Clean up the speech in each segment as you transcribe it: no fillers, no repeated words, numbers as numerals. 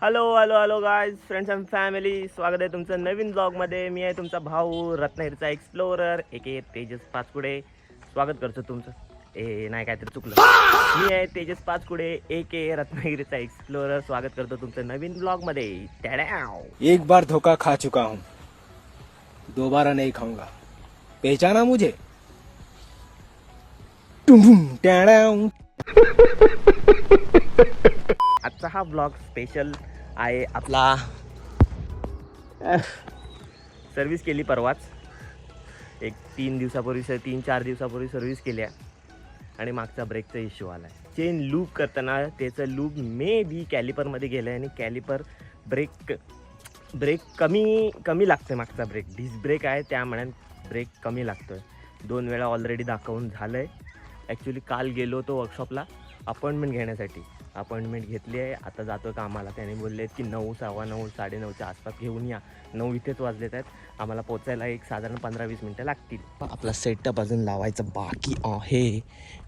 Hello hello hello guys friends and family, स्वागत आहे तुमचं नवीन ब्लॉगमध्ये. मी आहे तुमचा भाऊ रत्नागिरीचा एक्सप्लोरर ए तेजस पाचकुडे. स्वागत करतो तुमचं. नाही काहीतरी चुकलं. मी आहे तेजस पाचकुडे रत्नागिरीचा एक्सप्लोरर. स्वागत करतो तुमचं नवीन ब्लॉगमध्ये. एक बार धोखा खा चुका हूँ, दोबारा नहीं खाऊंगा. पहचाना मुझे? आजचा हा ब्लॉग स्पेशल आहे. आपला सर्विस केली परवाच, एक 3-4 दिवसापूर्वी सर्विस केल्या आणि मागचा ब्रेकचा इश्यू आला आहे. चेन लूप करताना त्याचं लूप मे बी कॅलिपरमध्ये गेलं आहे आणि कॅलिपर ब्रेक कमी लागतं. मागचा ब्रेक डिस्क ब्रेक आहे, त्यामुळे ब्रेक कमी लागतो आहे. 2 वेळा ऑलरेडी दाखवून झालं आहे. ॲक्च्युली काल गेलो होतो वर्कशॉपला अपॉइंटमेंट घेण्यासाठी. अपॉइंटमेंट घेतली आहे, आता जातो कामाला. त्याने बोलले आहेत की 9, 9:15, 9:30च्या आसपास घेऊन या. 9 इथेच वाजलेत आहेत. आम्हाला पोचायला एक साधारण 15-20 मिनटं लागतील. आपला सेटअप अजून लावायचं बाकी आहे.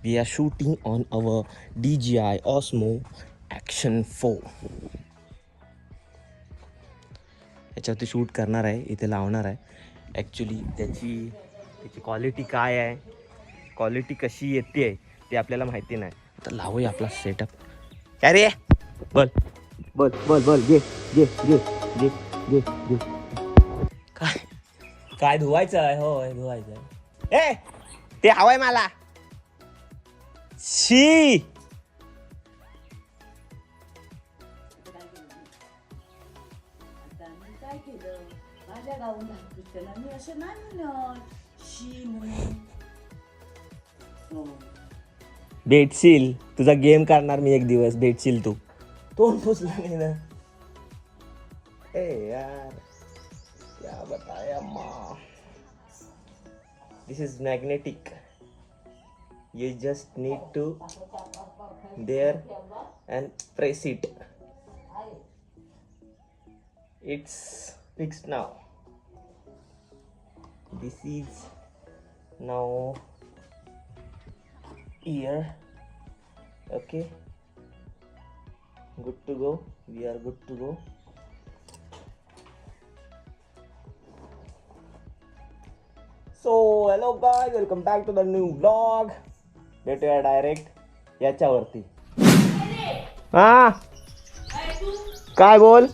We are shooting on our DJI Osmo Action 4. याच्यावरती शूट करणार आहे, इथे लावणार आहे. ॲक्च्युली त्याची क्वालिटी काय आहे, क्वालिटी कशी येते ते आपल्याला माहिती नाही. तर लावूया आपला सेटअप. काय रे, बोल बोल बोल बोल. घे घे घे घे घे घे. काय धुवायचं आहे? होय धुवायचं आहे. ते हवंय मला. शी काय केलं माझ्या गावून त्याला मी असं नाही म्हणत शी म्हणून. भेटशील, तुझा गेम करणार मी एक दिवस. भेटशील तू. तोंड पुसला नाही ना. यार क्या बताया अम्मा. This is magnetic. You just need to there and press it. It's fixed now. This is now here. Okay, good to go. We are good to go. So hello guys, welcome back to the new vlog. भेटूया direct याच्यावरती. हा काय बोल.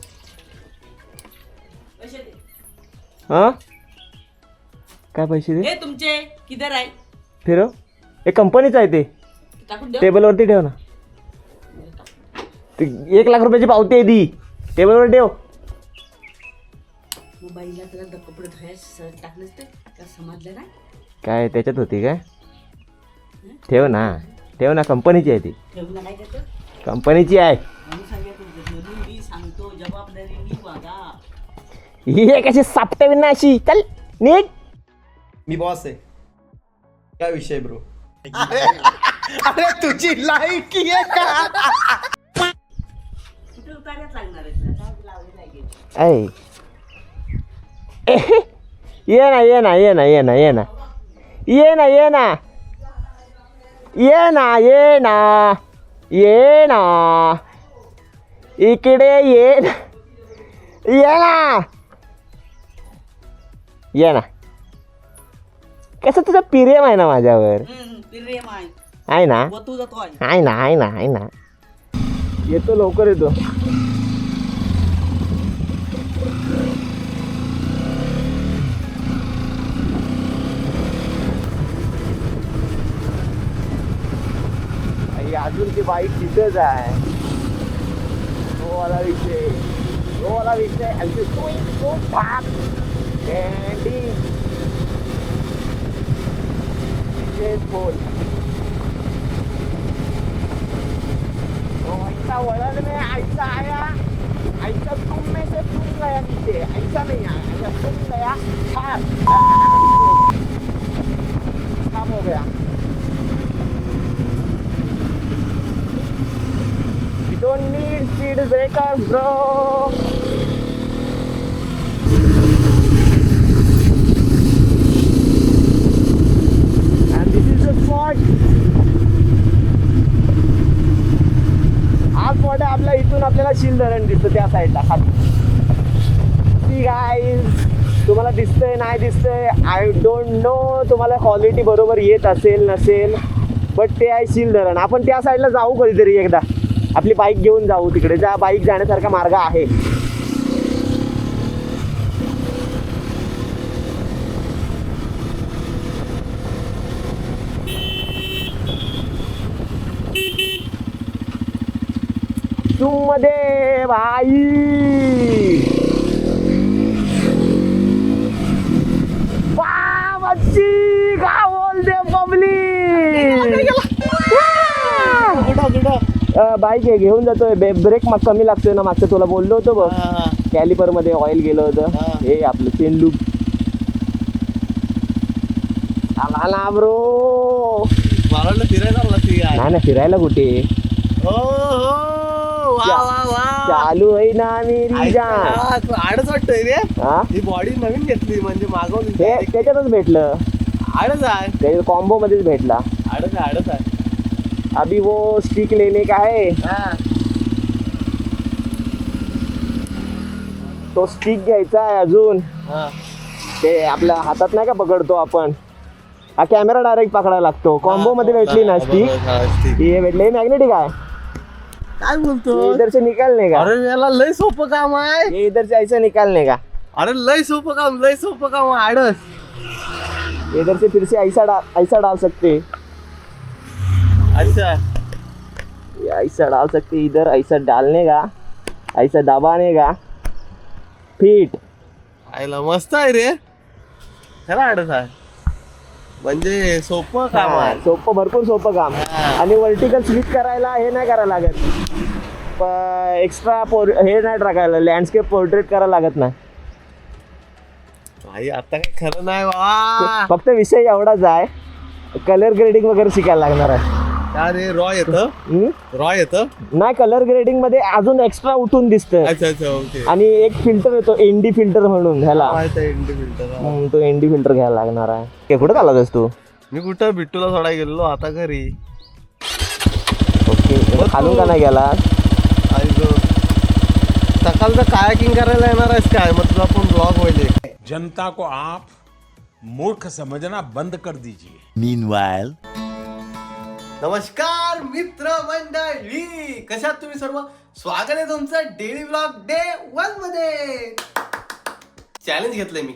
हा काय पैसे दे तुमचे किधर आहे फिर. एक कंपनीच आहे ते. टेबलवरती ठेव ना. ते 1 लाख रुपयाची पावती आहे ती. टेबलवर ठेव. मोबाईलला तुला कपडे धुवायला टाकलेस ते का समजलं ना. काय त्याच्यात होती काय? ठेव ना कंपनीची आहे ती. ठेवून काय करतो कंपनीची आहे. मी सांगतो जबाबदारी वागा. ही कशी सापटे विना अशी. चल नीट. मी बॉस आहे. काय विषय ब्रो? अरे तुझी लायकी आहे का? कुठे उतार्यात लागणार आहे तुला काय लावले लागेल. ये ना ये ना ये ना ये ना ये ना ये ना ये ना ये ना ये ना ये ना इकडे ये ना ये ना ये ना. कसं तुझं प्रेम आहे ना माझ्यावर. प्रेम आहे ना तू जातो आहे ना आहे ना आहे ना. येतो लवकर येतो. अजून ती बाईक तिथेच आहे. तो वाला विषय अगदी तो भाग कॅन्डी बोल. ऐसा वळण में ऐसा आया, ऐसा तुम में से तुम गया नीचे. ऐसा नहीं आया, ऐसा तुम गया खराब हो गया. Don't need speed breakers, bro. And this is the spot. हा स्पॉट आहे आपला. इथून आपल्याला शील धरण दिसतं त्या साईडला खाली. सी गाईज, तुम्हाला दिसतंय नाही दिसतंय आय डोंट नो, तुम्हाला क्वालिटी बरोबर येत असेल नसेल, बट ते आहे शील धरण. आपण त्या साईडला जाऊ कधीतरी एकदा, आपली बाईक घेऊन जाऊ तिकडे. त्या बाईक जाण्यासारखा मार्ग आहे. झूम मध्ये भाई, मच्छी का बोलते पब्लिक. बाईक आहे घेऊन जातोय. ब्रेक मग कमी लागतोय ना, मागचं तुला बोललो होतो बघ. कॅलिपर मध्ये ऑइल गेलं होतं. हे आपलं चेन लूप. आला ना ब्रो. फिरायला नाही ना, फिरायला कुठे, चालू आहे ना मेरी जान. आडच वाटतंय रे. हा, ही बॉडी नवीन घेतली म्हणजे मागवली. हे त्याच्यातच भेटलं, आडच आहे. त्याच्या कॉम्बो मध्येच भेटला. आडच आहे. अभी वो स्टिक लेने का है, तो स्टिक घ्यायचा आहे अजून. ते आपल्या हातात नाही का पकडतो आपण, हा कॅमेरा डायरेक्ट पकडायला लागतो. कॉम्बो मध्ये भेटली ना स्टिक, हे भेटले. मॅग्नेटिक आहे. काय बोलतो? ये इधर से निकालने का, अरे याला लय सोपं काम आहे. ये इधर से ऐसा निकालने का, अरे लय सोपं काम आडस. इधर से फिर से ऐसा डाल सकते, अच्छा ये ऐसा डाल सकते. इधर ऐसा डालने का, ऐसा दबाने का, फिट. आयला मस्त आहे रे. खरं आडस आहे म्हणजे सोपं काम आहे. सोपं, भरपूर सोपं काम. आणि वर्टिकल स्विच करायला हे नाही करायला लागत, एक्स्ट्रा हे नाही टाकायला, लँडस्केप पोर्ट्रेट करायला लागत नाही. भाई आता काय खरं नाही बा. फक्त विषय एवढाच आहे, कलर ग्रेडिंग वगैरे शिकायला लागणार आहे. अरे रॉ येतं. नाही, कलर ग्रेडिंग मध्ये अजून एक्स्ट्रा उठून दिसतं. अच्छा ओके. आणि एक फिल्टर येतो एनडी फिल्टर म्हणून, ह्याला फिल्टर. तो एनडी फिल्टर घ्यायला लागणार आहे. कुठं चालवतोस तू? मी कुठं बिट्टूला सोडायला गेलो आता घरी. ओके, खालून का नाही गेला? सकाळचं कायाकिंग करायला येणार आहेस काय? मग तुला पण ब्लॉग होईल. जनता को आप मूर्ख समझना बंद कर दीजिए. Meanwhile, नमस्कार मित्र मंडळी, कशात तुम्ही सर्व? स्वागत आहे तुमचं डेली ब्लॉग डे 1 मध्ये. चॅलेंज घेतलंय मी.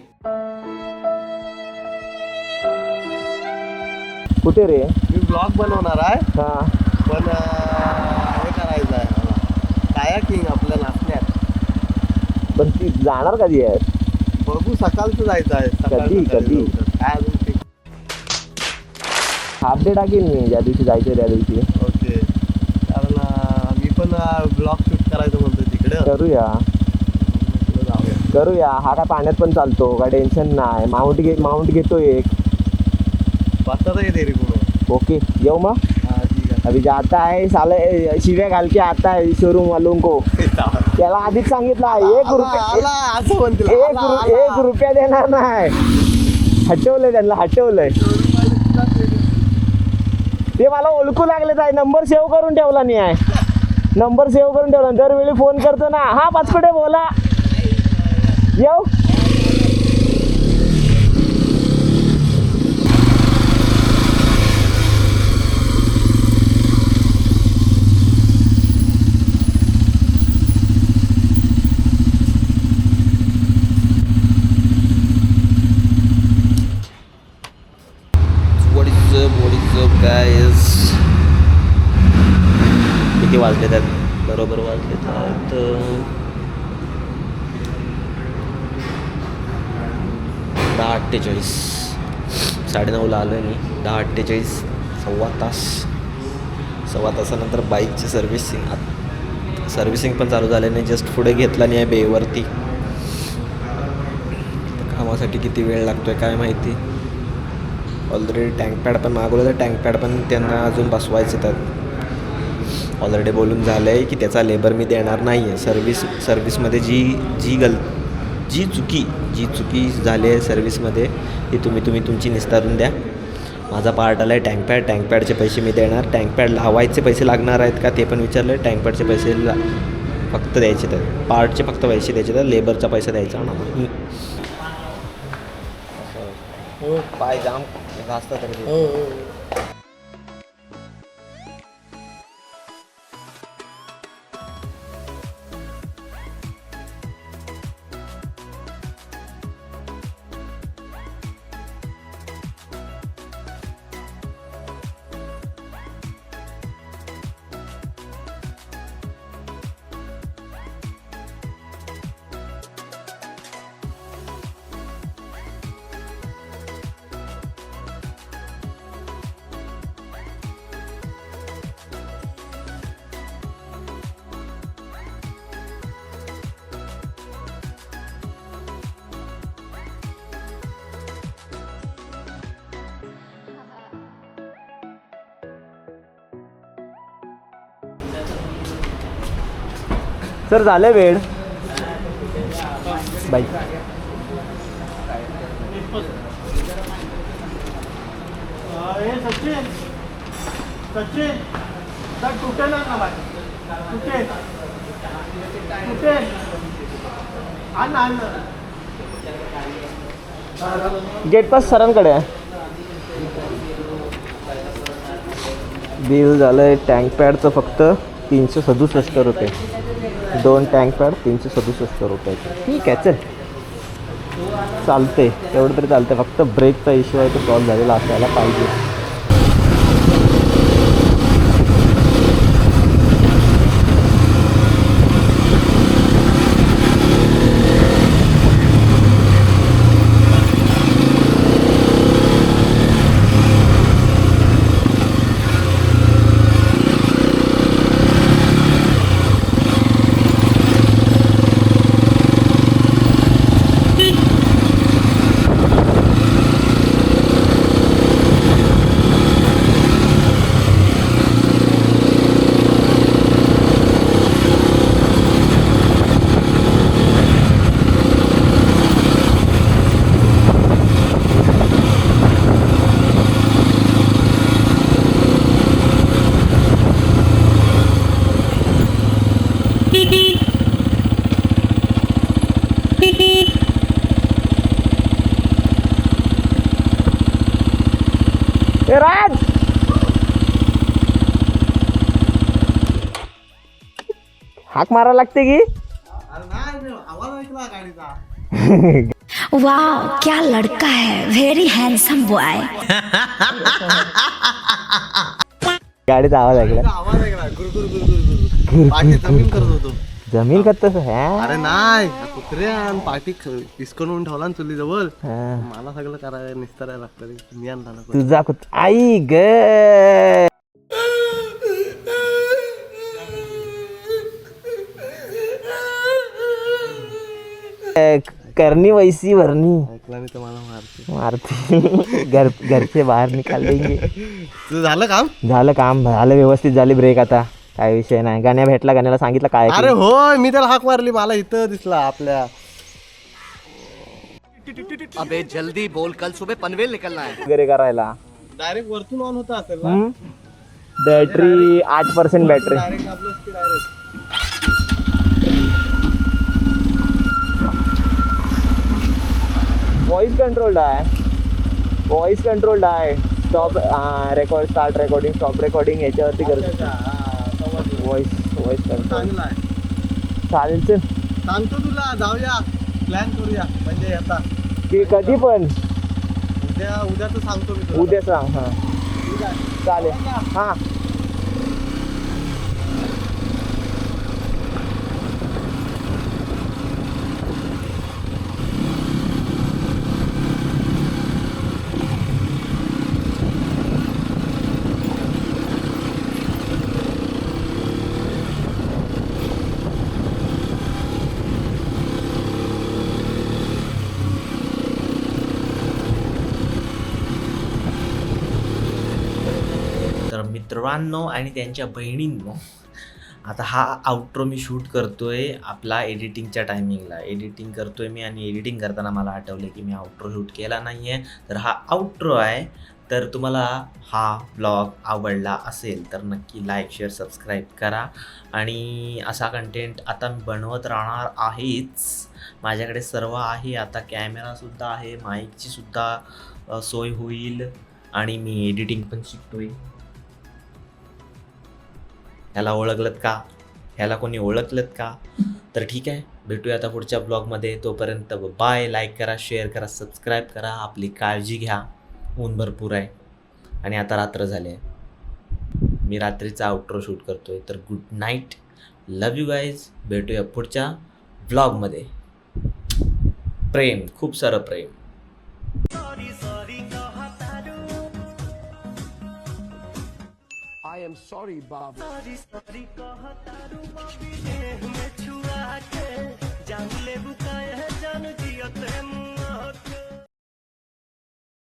कुठे रे? मी ब्लॉग बनवणार आहे, हा, पण हे करायचं आहे मला, कायाकिंग आपल्या नाचण्यात. पण ती जाणार कधी आहे? बघू, सकाळचं जायचं आहे. कधी? काय अजून ते. हाफ डे टाकीन मी ज्या दिवशी जायचं त्या दिवशी. ओके, कारण मी पण ब्लॉग शूट करायचं म्हणतो तिकडे. करूया. हा काय पाण्यात पण चालतो, काय टेन्शन नाही. माउंट घेतो एक. बसता तर येते रे पुढं. ओके, येऊ मग. हा ठीक आहे. अभी जाता है साले, शिव्या घाल के आता है शोरूम वालों को. त्याला आधीच सांगितलं, एक रुपया देणार नाही. हटवलंय त्यांना, हटवलंय. ते मला ओळखू लागले आहे. नंबर सेव्ह करून ठेवला नाही आहे. नंबर सेव्ह करून ठेवला. दरवेळी फोन करतो ना, हा पाचपटे बोला, येऊ. what is up guys? किती वाजले त्यात? बरोबर वाजले त्यात 10:48. 9:30ला आलो मी. 10:48, सव्वा तासानंतर बाईकची सर्व्हिसिंग पण चालू झाली नाही. जस्ट पुढे घेतला नाही आहे बेवरती. कामासाठी किती वेळ लागतो आहे काय माहिती. ऑलरेडी टँकपॅड पण मागवलं, तर टँकपॅड पण त्यांना अजून बसवायचं. त्यात ऑलरेडी बोलून झालं आहे की त्याचा लेबर मी देणार नाही आहे. सर्व्हिसमध्ये जी चुकी झाली आहे सर्व्हिसमध्ये, ती तुम्ही तुमची निस्तारून द्या. माझा पार्ट आला आहे टँकपॅडचे पैसे मी देणार. टँकपॅड लावायचे पैसे लागणार आहेत का ते पण विचारलं. टँकपॅडचे पैसे फक्त द्यायचे तर पार्टचे फक्त पैसे द्यायचे तर लेबरचा पैसा द्यायचा ना. पाय जाम घासता तरी सर झालं वेळ बाई. गेट पास सरांकडे आहे. बिल झालंय टँक पॅडचं फक्त 367 रुपये. 2 टँक पॅड 367 रुपये. ठीक आहे चल चालते तेवढं तरी चालतं. फक्त ब्रेकचा इश्यू आहे तो सॉल्व्ह झालेला असायला पाहिजे. राज हाक मारा लागते की. वाह क्या लड़का है, वेरी हैंडसम बॉय. गाडीचा आवाज ऐकला. पाठी जमीन करत होतो. जमीन करत अरे नाही कुत्र्या पाठी पिसकून ठेवला चुली जवळ. मला सगळं करायला निस्तारायला लागतं. मी आणला तुझा आई ग. करनी वैसी भरनी. ऐकला मी तर मला मारते घरचे बाहेर निकाल देंगे. तुझं झालं काम? झालं काम झालं व्यवस्थित झाली. ब्रेक आता काय विषय नाही. गाण्या भेटला गाण्याला सांगितलं काय. अरे हो मी त्याला हाक मारली. मला इथं दिसला आपल्या. अबे जल्दी बोल, कल सुबह पनवेल निकलना है. वगैरे करायला डायरेक्ट वरतून ऑन होता असेल ना. Battery 8% battery. डायरेक्ट आपलं डायरेक्ट व्हॉइस कंट्रोल्ड आहे. Stop record start recording stop recording याच्यावरती करतो. व्हॉइस कंट्रोल चांगला आहे. चालेल. सांगतो तुला जाऊया प्लॅन करूया म्हणजे आता की कधी पण उद्या तर सांगतो मी तुला. उद्या सांग. हां चालेल. हां मित्रांनो आणि त्यांच्या बहिणींनो, आता हा आउट्रो मी शूट करतोय आपला एडिटिंगच्या टायमिंगला. एडिटिंग करतोय मी आणि एडिटिंग करताना मला आठवलं की मी आउट्रो शूट केला नाही आहे. तर हा आउट्रो आहे. तर तुम्हाला हा ब्लॉग आवडला असेल तर नक्की लाईक शेअर सबस्क्राईब करा. आणि असा कंटेंट आता मी बनवत राहणार आहेच. माझ्याकडे सर्व आहे, आता कॅमेरासुद्धा आहे, माईकची सुद्धा सोय होईल आणि मी एडिटिंग पण शिकतोय. ह्याला ओळखलत का? ह्याला कोणी ओळखलत का? तर ठीक आहे, भेटूया आता पुढच्या ब्लॉगमध्ये. तोपर्यंत बाय. लाईक करा, शेअर करा, सबस्क्राईब करा. आपली काळजी घ्या. ऊन भरपूर आहे आणि आता रात्र झाली आहे. मी रात्रीचा आउट्रो शूट करतोय. तर good night, love you guys. भेटूया पुढच्या ब्लॉगमध्ये. प्रेम, खूप सारं प्रेम. I am sorry, Bob. जान ले बुकाया जान जियत